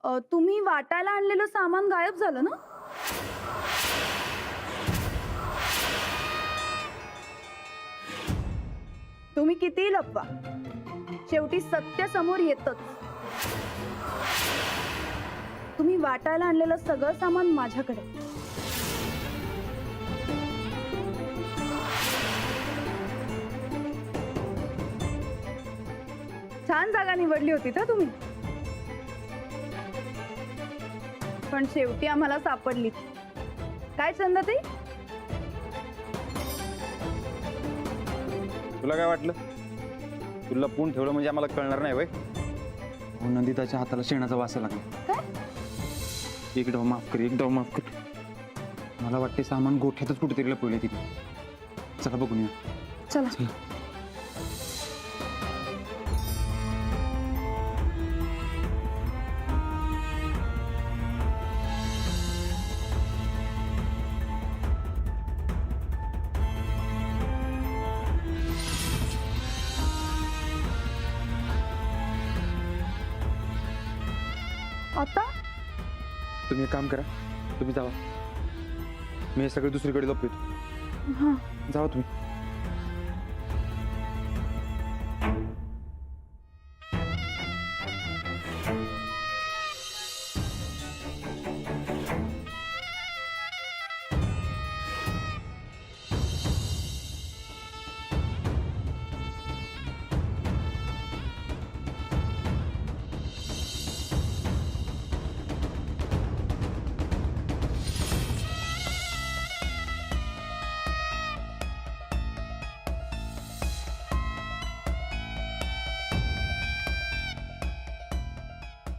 तुम्ही वाटायला आणलेलं सामान गायब झालं ना? तुम्ही कितीही लपवा, शेवटी सत्य समोर येतच. तुम्ही वाटायला आणलेलं सगळं सामान माझ्याकडे. छान जागा निवडली होती ना तुम्ही, पण शेवटी आम्हाला सापडली. काय चंदाताई? तुला काय वाटलं? तुला लपवून ठेवलं म्हणजे आम्हाला कळणार नाही वय? नंदिताच्या हाताला शेणाचा वास लागला. काय? एक डाव माफ कर, एक डाव माफ कर. मला वाटते सामान गोठ्यातच कुठेतरी लपवले तिथे. चला बघून या. चला. आता तुम्ही एक काम करा, तुम्ही जावा. मी हे सगळं दुसरीकडे लपवतो. हा, जावा तुम्ही.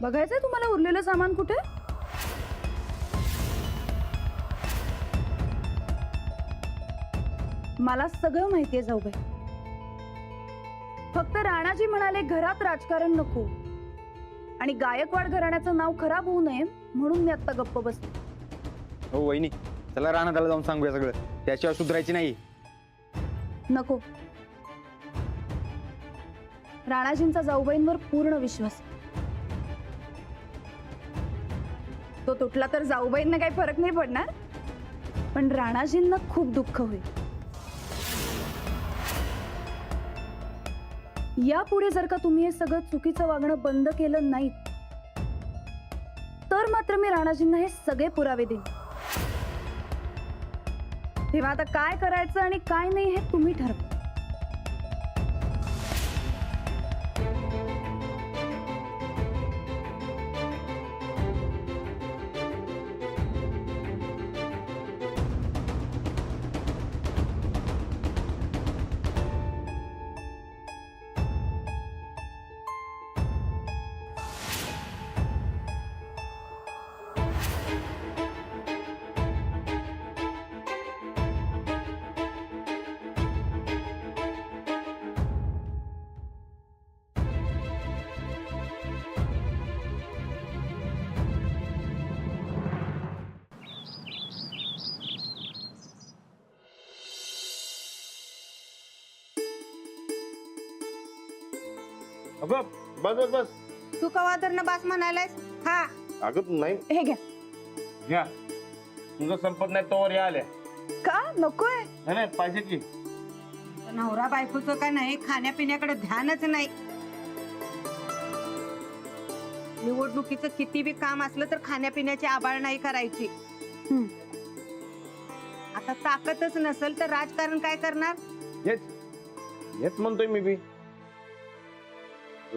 बघायचंय तुम्हाला उरलेलं सामान कुठे? मला सगळं माहितीये जाऊबाई. फक्त राणाजी म्हणाले घरात राजकारण नको आणि गायकवाड घराण्याचं नाव खराब होऊ नये म्हणून मी आता गप्प बसले. हो वहिनी, चला रानाला जाऊन सांगूया सगळं. त्याशिवाय सुधारायची नाही. नको. राणाजींचा जाऊबाईंवर पूर्ण विश्वास. तो तुटला तर जाऊबाईंना काही फरक नाही पडणार, पण राणाजींना खूप दुःख होईल. यापुढे जर का तुम्ही हे सगळं चुकीचं वागणं बंद केलं नाही तर मात्र मी राणाजींना हे सगळे पुरावे देईन. तेव्हा आता काय करायचं आणि काय नाही हे तुम्ही ठरवा. अगं बस बस बस. तू कवा तर न बास म्हणायलास? हा, अगं नाही हे घ्या. घ्या. तुझं संपत नाही तोवर या आल्या. का नकोय? नाही नाही पाहिजे की. नवरा बायकोचं का नाही खाण्यापिण्याकडे ध्यानच नाही. निवडणुकीचं किती बी काम असलं तर खाण्यापिण्याची आबाळ नाही करायची. आता ताकदच नसेल तर राजकारण काय करणार? हेच हेच म्हणतोय मी बी.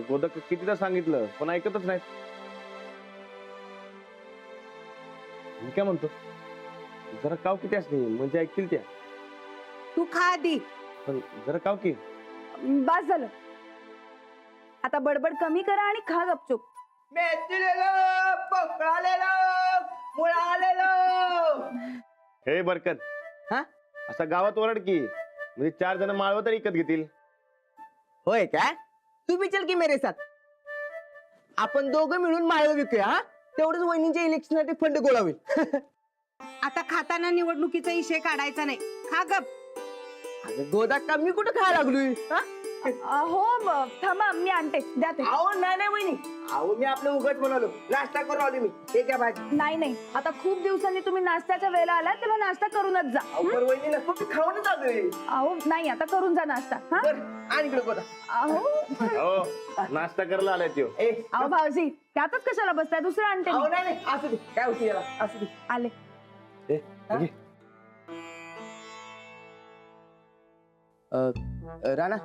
गोदक कितीदा सांगितलं पण ऐकतच नाही. मी काय म्हणतो, जरा काव किती असते म्हणजे ऐकतील त्या. तू खा आधी. पण जरा काव की. बास झालं. आता बडबड कमी करा आणि खा गपचूप. हे बरकत, हा? असा गावात ओरड की म्हणजे 4 जण माळव तर विकत घेतील. होय काय? तू भी चल की मेरे साथ. आपण दोघं मिळून माळव विकूया. हा, तेवढंच वहिनीच्या इलेक्शनसाठी फंड गोळा होईल. आता खाताना निवडणुकीचा विषय काढायचा नाही. खा गप. अगं गोदा का मी कुठं खायला लागलोय? हा? हो थांबा मी आणते द्या ते. अहो नाही नाही वहिनी, अहो मी आपलं उगत म्हणालो, नाश्ता करून आलो मी. हे घ्या भाजी. नाही नाही आता खूप दिवसांनी तुम्ही नाश्त्याच्या वेळेला आलात तेव्हा नाश्ता करूनच जा. अहो बरं वहिनी नको, मी खाऊनच आलोय. अहो नाही आता करून जा नाश्ता हा. बरं आणि इकडे बघा. अहो हो नाश्ता करायला आलाय त्यो. ए अहो भाऊजी त्यातच कशाला बसताय दुसरं आणते अहो मी. नाही नाही असू दे, काय होती याला, असू दे. आले. ए, घे. राणा,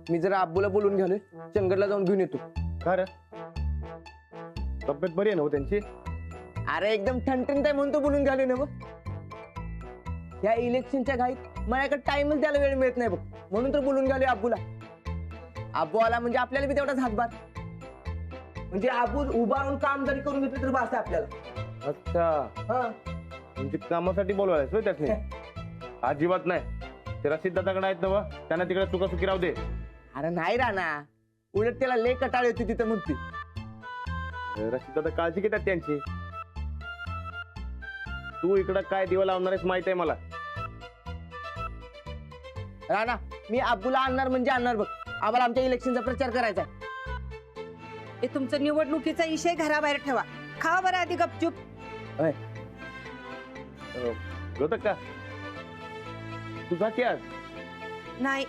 मी जरा अब्बूला बोलून घ्यालोय, चंदगडला जाऊन घेऊन येतो. का रे तब्येत बरी आहे ना हो त्यांची? अरे एकदम ठणठणीत आहे म्हणून तो बोलून घ्यालोय ना बघ. या इलेक्शनच्या घाईत माझ्याकडे टाइमच द्यायला वेळ मिळत नाही बघ, म्हणून तर बोलून घ्यालोय अब्बूला. अब्बू आला म्हणजे आपल्याला बी तेवढाच हातभार, म्हणजे अब्बू उभा राहून काम जरी करून घेतलं तर बस आपल्याला. अच्छा हा म्हणजे कामासाठी बोलवायला त्यातने अजिबात नाही. ते रशीद दादाकडे आहेत ना व, त्यांना तिकडे चुका चुकी राहू दे. अरे नाही राणा, उलट त्याला लय कटाळ येते तिथं म्हणते. रशीद दादा काळजी घेतात त्यांची. तू इकडं काय दिवा लावणार आहेस माहित आहे मला. राणा मी अब्बूला आणणार म्हणजे आणणार बघ, आम्हाला आमच्या इलेक्शनचा प्रचार करायचा आहे. हे तुमचं निवडणुकीचा विषय घराबाहेर ठेवा. खा बरं आधी गपचूप. होत का तुझा की आज? नाही,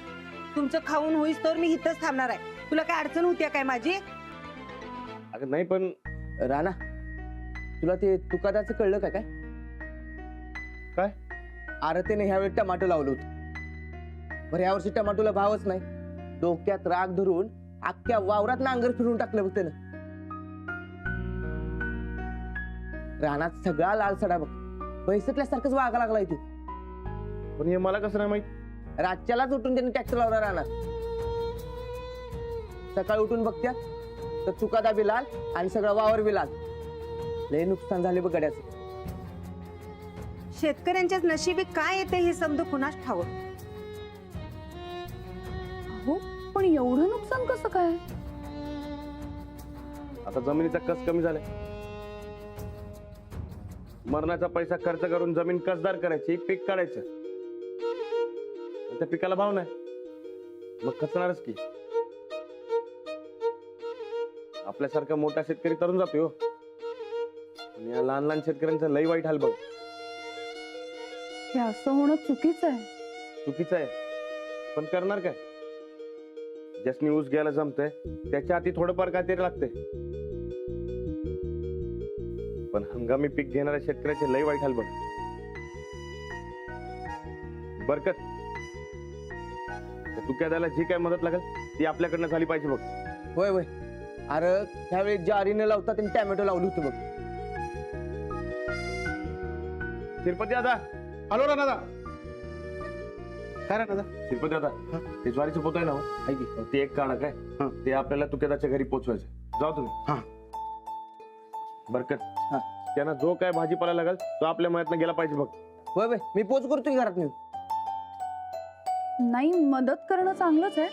तुमचं खाऊन होईस तर मी इथंच थांबणार आहे. तुला काय अडचण होती काय माझी? अगं नाही पण राणा तुला ते तुकादाचं कळलं का काय? काय? अरे त्याने ह्यावेळी टमाटो लावलं होतं. बरं यावर्षी टमाटोला भावच नाही. डोक्यात राग धरून अख्ख्या वावरात नांगर फिरून टाकलं बघ त्यानं. रानात सगळा लाल सडा बघ, पैसटल्यासारखंच वागा लागलाय तू. पण हे मला कसं नाही माहित? रातच्यालाच उठून त्यांनी ट्रॅक्टर लावला रानात. सकाळी उठून बघत्यात तर चुकादा बी लाल आणि सगळा वावर बी लाल. लय नुकसान झाले बघ गड्याचं. शेतकऱ्यांच्याच नशिबी काय येते हे समजा कुणास ठावं. अहो पण एवढं नुकसान कसं काय? आता जमिनीचा कस कमी झालाय. मरणाचा पैसा खर्च करून जमीन कसदार करायची, पीक काढायचं. आणि त्या पिकाला भाव नाही, मग खचणारच की. आपल्यासारखा मोठा शेतकरी तरुण जातोय हो. आणि या लहान लहान शेतकऱ्यांचं लई वाईट हाल बघ. हे असं होणं चुकीचं आहे. चुकीचं आहे पण करणार काय? ज्यासनी ऊस घ्यायला जमतंय त्याच्या हाती थोडंफार काहीतरी लागतंय. पण हंगामी पीक घेणाऱ्या शेतकऱ्याचे लई वाईट हाल बघ. बरकत तुक्यादाला जी काय मदत लागेल ती आपल्याकडनं झाली पाहिजे बघ. होय होय. अरे त्यावेळी ज्वारी न लावता त्यांनी टॅमॅटो लावलं होतं बघ. शिरपती दादा, हॅलो राणा, काय राणा? शिरपती दादा, ते ज्वारीचं पोत आहे ना हो? आहे की? ते एक काढा काय, ते आपल्याला तुक्यादाच्या घरी पोचवायचं. जाऊ तुम्ही. हा. बरकत हा. त्यांना जो काय भाजीपाला लागेल तो आपल्या मनातनं गेला पाहिजे बघ. होय होय, मी पोच करतोय घरात नेऊन. नाही मदत करणं चांगलंच आहे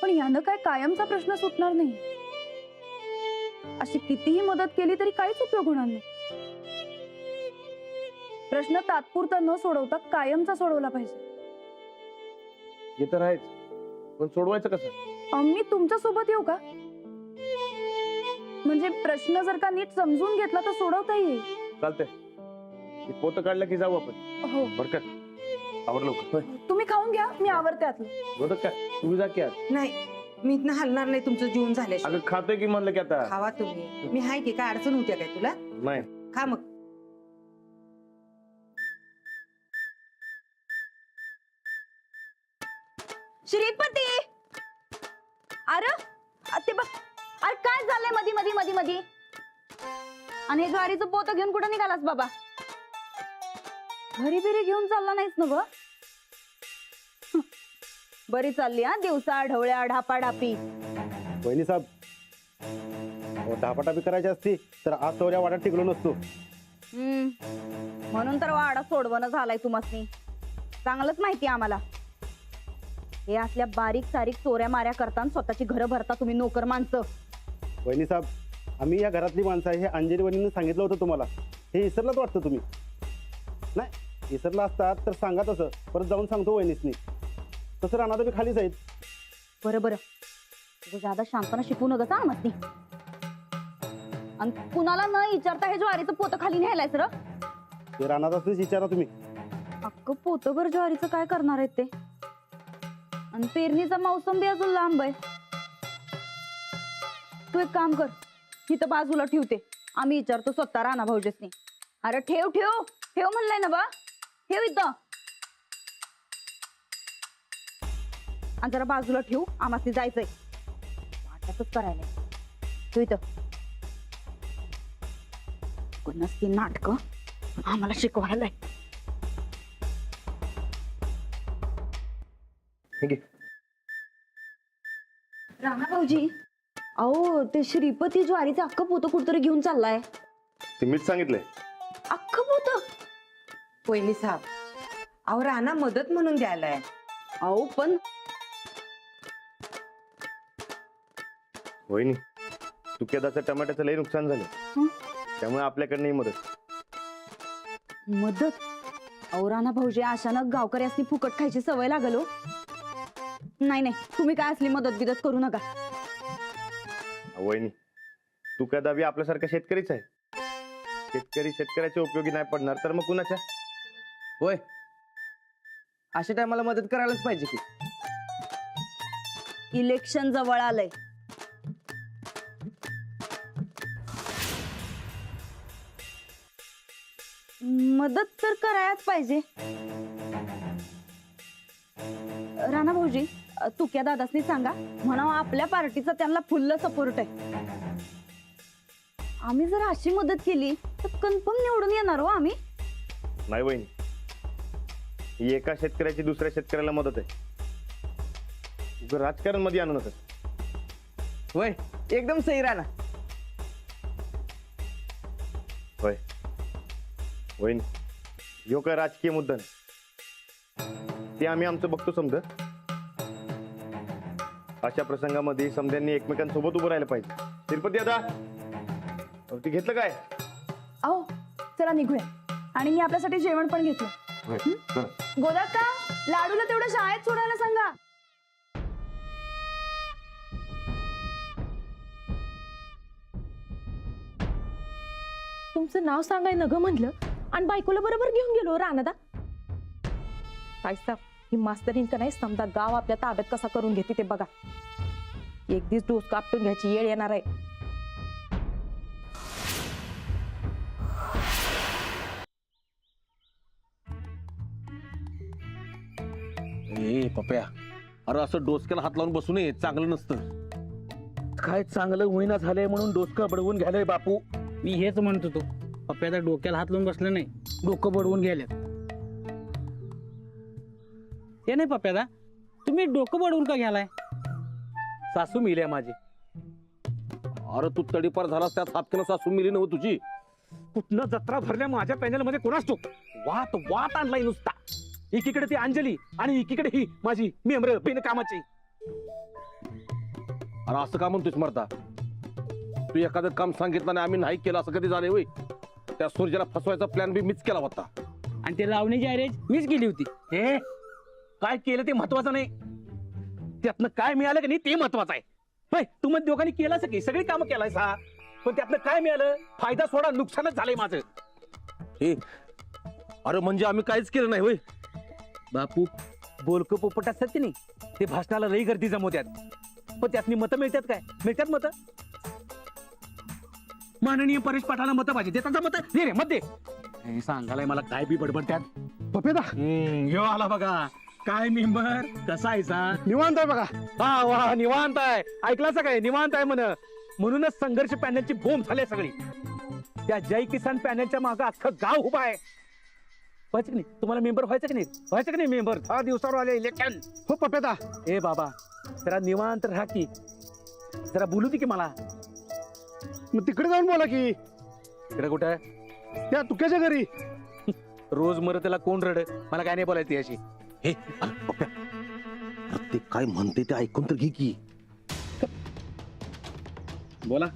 पण यानं काय कायमचा प्रश्न सुटणार नाही. अशी कितीही मदत केली तरी काहीच उपयोग होणार नाही. प्रश्न तात्पुरता न सोडवता कायमचा सोडवला पाहिजे. हे तर आहेच, पण सोडवायचं कसं? मी तुमच्या सोबत येऊ का? म्हणजे प्रश्न जर का नीट समजून घेतला तर सोडवता येईल. चालतंय, पोत काढलं की जाऊ आपण. हो बरकत आवर लवकर. तुम्ही खाऊन घ्या मी आवरते आतलं. होतं काय तुम्ही जा की आज. नाही, मी इथनं हलणार नाही तुमचं जीवन झाल्याशिवाय. अगं खातोय की म्हणलं की आता. खावा तुम्ही. मी हाय की काय अडचण होत्या काय तुला? नाही खा मग. श्रीपती अरे ते बघ. अरे काय झालंय मधी मधी मधी मधी? आणि ज्वारीचं पोत घेऊन कुठं निघालास बाबा? घरी बिरी घेऊन चालला नाहीस ना ग? बरी चालली हा दिवसा ढवळ्या ढापाढापी. वहिनी साहेब, धापाटापी करायची असती तर आज चौऱ्या वाड्यात टिकलो नसतो. म्हणून तर वाडा सोडवणं झालाय तुम्हासनी. चांगलंच माहिती आम्हाला. हे असल्या बारीक सारीक चोऱ्या माऱ्या करता स्वतःची घरं भरता तुम्ही नोकर माणसं. वहिनी साहेब, आम्ही या घरातली माणसं आहे हे अंजली वहिनीनं सांगितलं होतं तुम्हाला. हे इसरलाच वाटतं तुम्ही. नाही इसरला असतात तर सांगा तसं, परत जाऊन सांगतो वहिनीसनी. तसं राहणार बी खालीच आहेत. बरं बरं तुझं जादा शांतपणा शिकू नका सांग मस्ती. आणि कुणाला न विचारता हे ज्वारीचं पोतं खाली न्यायलाय सर. ते राहणार असतेच विचारा तुम्ही. अख्खं पोतभर ज्वारीचं काय करणार आहेत ते. आणि पेरणीचा मौसम बी अजून लांब आहे. तू एक काम कर, इथं बाजूला ठेवते, आम्ही विचारतो स्वतः राणा भाऊजेसनी. अरे ठेव ठेव ठेव म्हणलंय ना बा, ठेव इथं. आणि जरा बाजूला ठेवू, आम्हाला जायचंय. वाटतच करायला तू इथं. कोणाच ती नाटक आम्हाला शिकवायला. ठीक आहे. राणा भाऊजी, अहो ते श्रीपती ज्वारीचं अख्खं पोतं कुठतरी घेऊन चाललाय. ते मीच सांगितलंय. अख्खं पोतं? वहिनी साहेब, अहो राणा मदत म्हणून द्यायलाय. अहो पण होईनी तुक्यादाचं टमाट्याचं लई नुकसान झालं. हं? त्यामुळे आपल्याकडे नाही मदत. मदत? अहो राणा भाऊजी, अचानक गावकऱ्यासनी फुकट खायची सवय लागल हो. नाही नाही, तुम्ही काय असली मदत बिदत करू नका. वहिनी तुक्यादा बी आपल्यासारखा शेतकरीच आहे. शेतकरी शेतकऱ्याच्या उपयोगी नाही पडणार तर मग कुणाच्या? होय, अशा टायमाला मदत करायलाच पाहिजे की. इलेक्शन जवळ आलंय. मदत तर करायच पाहिजे. राणा भाऊजी, तुक्या दादासनी सांगा म्हणा आपल्या पार्टीचा त्यांना फुल्ल सपोर्ट आहे. आम्ही जर अशी मदत केली तर कन्फर्म निवडून येणार हो आम्ही. नाही वहिनी, ही एका शेतकऱ्याची दुसऱ्या शेतकऱ्याला मदत आहे. उगाच राजकारण मध्ये आणू नका. होय, एकदम सही राणा. होय वहिनी, ह्यो काय राजकीय मुद्दा नाही. ते आम्ही आमचं बघतो समज. अशा प्रसंगामध्ये समध्यांनी एकमेकांसोबत उभं राहायला पाहिजे. तिरुपती दादा, ते घेतलं काय? अहो चला निघूया. आणि मी आपल्यासाठी जेवण पण घेतलं. गोदाक्का, लाडूला तेवढं शाळेत सोडायला सांगा. तुमचं नाव सांगाय न ग म्हणलं आणि बायकोला बरोबर घेऊन गेलो राणादा. काय साहेब, ही मास्तरीन का नाही समजा गाव आपल्या ताब्यात कसा करून घेते ते बघा. एक दिवस डोस कापटून घ्यायची येळ येणार आहे. ए पप्या, अरे असं डोसक्याला हात लावून बसू नये, चांगलं नसतं. काय चांगलं होईना झालंय म्हणून डोसकं बडवून घ्यायलंय बापू. मी हेच म्हणत होतो, पप्प्याचा डोक्याला हात लावून बसलं नाही, डोकं बडवून गेल्यात. ते नाही पप्प्यादा, तुम्ही डोकं बडवून का घ्यालाय? सासू मिली माझी. अरे तू तडीपार झालास त्यात हापक्यानं सासू मिली नव तुझी. कुठनं जत्रा भरल्या माझ्या पॅनल मध्ये कोणाच तो वाट वाट आणलाय नुसता. एकीकडे ती अंजली आणि एकीकडे ही माझी मेंबर बिनकामाची. अरे असं का म्हणतोस मरता? तू एखादं काम सांगितलं आणि आम्ही नाही केलं असं कधी झालंय होय? त्या सूर्याला फसवायचा प्लॅन बी मीच केला होता. आणि ते लावण्याची अरेंज मीच केली होती. हे काय केलं ते महत्वाचं नाही, त्यातनं काय मिळालं की नाही ते महत्वाचं आहे. होय, तू मग दोघांनी केलं असं की सगळी कामं केलायस हा, पण त्यातनं काय मिळालं? फायदा सोडा, नुकसानच झालंय माझं. हे अरे म्हणजे आम्ही काहीच केलं नाही होय? बापू, बोलकं पोपट असतात की नाही, ते भाषणाला लई गर्दी जमवतात, पण त्यातनी मतं मिळतात काय? मिळतात मतं? माननीय परेश पाटलांना मतं पाहिजे, देतात मतं दे रे, मत दे. हे सांगायला मला काय बी बडबडतात. पप्पेदा ह्यो आला बघा. काय मेंबर, कसा आहे सा? निवांत आहे बघा. हा वा, निवांत आहे. ऐकलास काय? निवांत आहे म्हणूनच संघर्ष पॅनलची बोंब झाली सगळी. त्या जय किसान पॅनलच्या मागे अख्खं गाव उभा आहे. व्हायचं की नाही? तुम्हाला मेंबर व्हायचं की नाही? व्हायचं की नाही मेंबर? 6 दिवसावर आले इलेक्शन. हो पप्पेदा, ए बाबा, जरा निवांत राहा की, जरा बोलू दे की मला. मग तिकडे जाऊन बोला की. इकडे कुठं? त्या तुक्याच्या घरी. रोज मर त्याला कोण रड, मला काय नाही बोलायचं याशी. हे पप्प्या, ते काय म्हणते ते ऐकून तर घे की. बोला.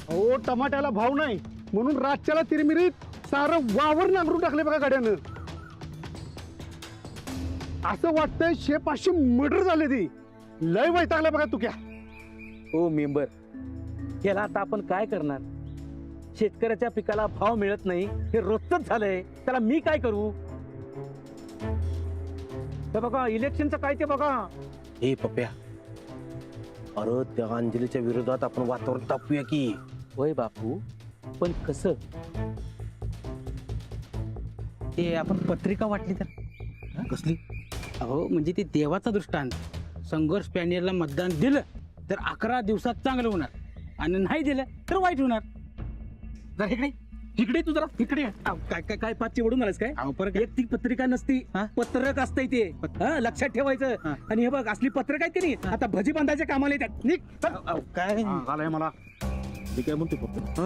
अहो टमाट्याला भाव नाही म्हणून रातच्याला तिरमिरीत सारं वावर नांगरून टाकले बघा गाड्यानं. असं वाटतंय 600-500 मर्डर झाले ती. लय वैतागला बघा तू क्या. हो मेंबर, याला आता आपण काय करणार? शेतकऱ्याच्या पिकाला भाव मिळत नाही हे रोजच झालंय, त्याला मी काय करू? ते बघा इलेक्शनचं काय ते बघा. हे पप्या, अरे त्या अंजलीच्या विरोधात आपण वातावरण तापूया की. होय बापू, पण कसं? ते आपण पत्रिका वाटली तर कसली? अहो म्हणजे ते देवाचा दृष्टांत. संघर्ष पॅनेलला मतदान दिलं तर 11 दिवसात चांगलं होणार आणि नाही दिलं तर वाईट होणार. जरा इकडे इकडे तू जरा इकडे ये. काय काय काय पाच चिवडून आलास काय? अहो परत एक ती पत्रिका नसती, पत्रक असतंय ते. लक्षात ठेवायचं. आणि हे बघ असली पत्रक आहेत की नाही आता भजी बांधायच्या कामाला येतात. निघ चल. काय झालंय मला. मी काय म्हणतो फक्त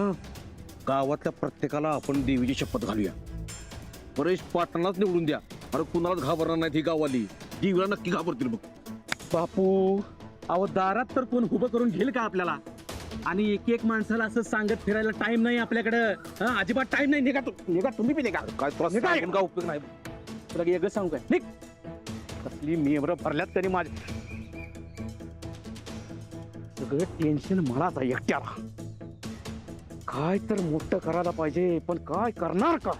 गावातल्या प्रत्येकाला आपण देवीची शपथ घालूया. परेश पाटणालाच निवडून द्या. अरे कुणालाच घाबरणार नाही ही गाववाली. देवीला नक्की घाबरतील बघ. बापू, अहो दारात तर कोण उभं करून घेईल का आपल्याला? आणि एक एक माणसाला असं सांगत फिरायला टाइम नाही आपल्याकडं. अजिबात टाइम नाही. निघा तू, निघा तुम्ही बी निघा. काय तुला निघा. सांगून का उपयोग नाही? तुला वेगळं सांगू काय? निघ. कसली मेबर भरल्यात तरी माझे सगळं टेन्शन मलाच आहे एकट्याला. काय तर मोठं करायला पाहिजे, पण काय करणार का?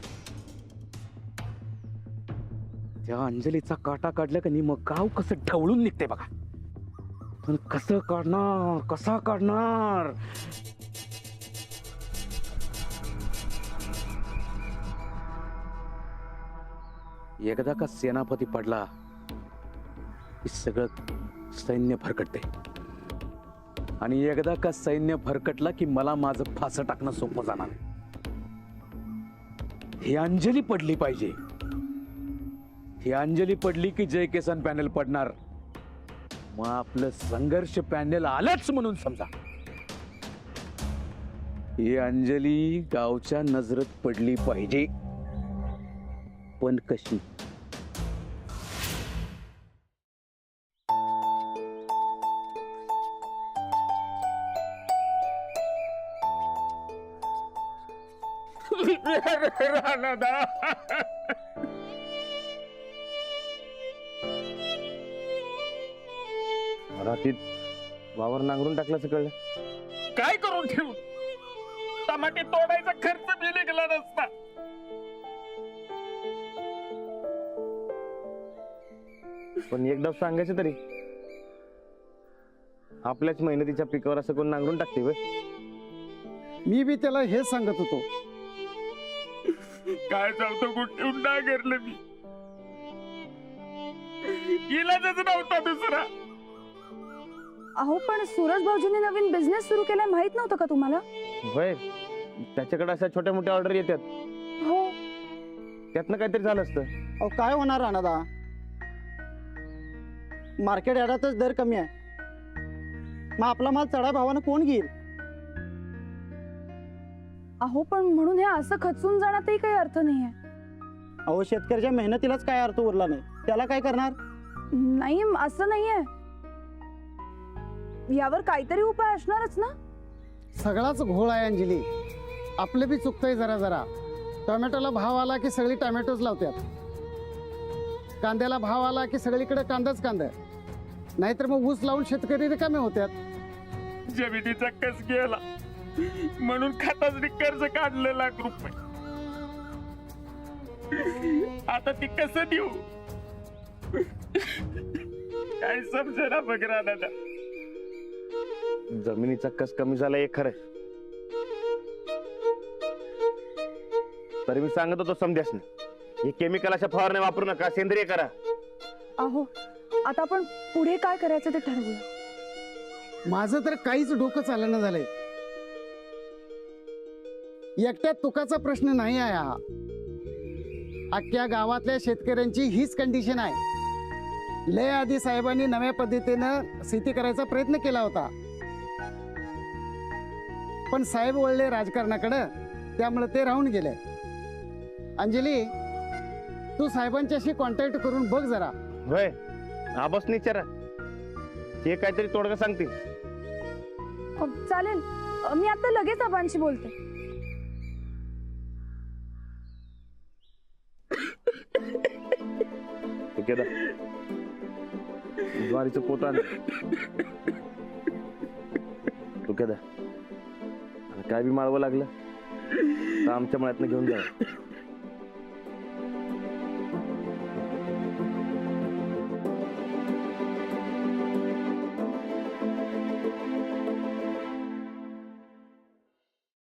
त्या अंजलीचा काटा काढला का नाही मग गाव कसं ढवळून निघते बघा. पण कसं काढणार, कसा काढणार? एकदा का सेनापती पडला की सगळं सैन्य भरकटते. आणि एकदा का सैन्य भरकटला की मला माझं फास टाकणं सोपं जाणार. ही अंजली पडली पाहिजे. ही अंजली पडली की जय किसान पॅनल पडणार. मग आपलं संघर्ष पॅनल आलंच म्हणून समजा. ही अंजली गावच्या नजरेत पडली पाहिजे, पण कशी? रात्रीत वावर नांगरून टाकल्याचं कळलं. काय करून ठेवू? टमाटे तोडायचा खर्च बी निघाला नसता. पण एकदा सांगायचं तरी, आपल्याच मेहनतीच्या पिकावर असं कोण नांगरून टाकते व्हय? मी बी त्याला हे सांगत होतो. काय चालतो कुठून नांगरलं मी. इलाजच नव्हता दुसरा. अहो पण सूरज भाऊजींनी नवीन बिझनेस सुरू केलाय माहित नव्हतं का तुम्हाला? होय, त्याच्याकडे अशा छोट्या मोठ्या ऑर्डर येतात. हो. त्यातनं काहीतरी झालं असतं. अहो काय होणार राणादा, मार्केट यार्डातच दर कमी आहे. मग आपला माल चढा भावानं कोण घेईल? अहो पण म्हणून हे असं खचून जाण्यातही काही अर्थ नाहीये. अहो शेतकऱ्याच्या मेहनतीलाच काय अर्थ उरला नाही, त्याला काय करणार? नाही असं नाहीये, यावर काहीतरी उपाय असणारच ना. सगळाच घोळ आहे अंजली. आपलं बी चुकतंय जरा जरा. टोमॅटोला भाव आला की सगळी टोमॅटोच लावतात. कांद्याला भाव आला की सगळीकडे कांदाच कांदा. नाहीतर मग ऊस लावून शेतकरी रिकामे होत्यात. जमिनीचा कस गेला म्हणून खताचं कर्ज काढलं ₹1,00,000. आता ती कसं देऊ? काय समजेना बघ दादा. जमिनीचा कस कमी झाला हे खरं, तरी मी सांगत होतो समध्यासने, हे केमिकल अशा फवारण्या वापरू नका, सेंद्रिय करा. अहो आता आपण पुढे काय करायचं ते ठरवूया. माझं तर काहीच डोकं चालणं झालंय. एकट्या तुकाचा प्रश्न नाही आहे हा. अख्ख्या गावातल्या शेतकऱ्यांची हीच कंडिशन आहे. लय आधी साहेबांनी नव्या पद्धतीनं शेती करायचा प्रयत्न केला होता, पण साहेब वळले राजकारणाकडे, त्यामुळे ते राहून गेले. अंजली, तू साहेबांच्याशी कॉन्टॅक्ट करून बघ जरा. होय, आबासने विचारा, हे काहीतरी तोडगा सांगतील. चालेल, मी आता लगेच आबांशी बोलते. ठीक आहे. ज्वारीचं पोत आण तू आणि काय बी माळवं लागलं तर आमच्या मळ्यातनं घेऊन जा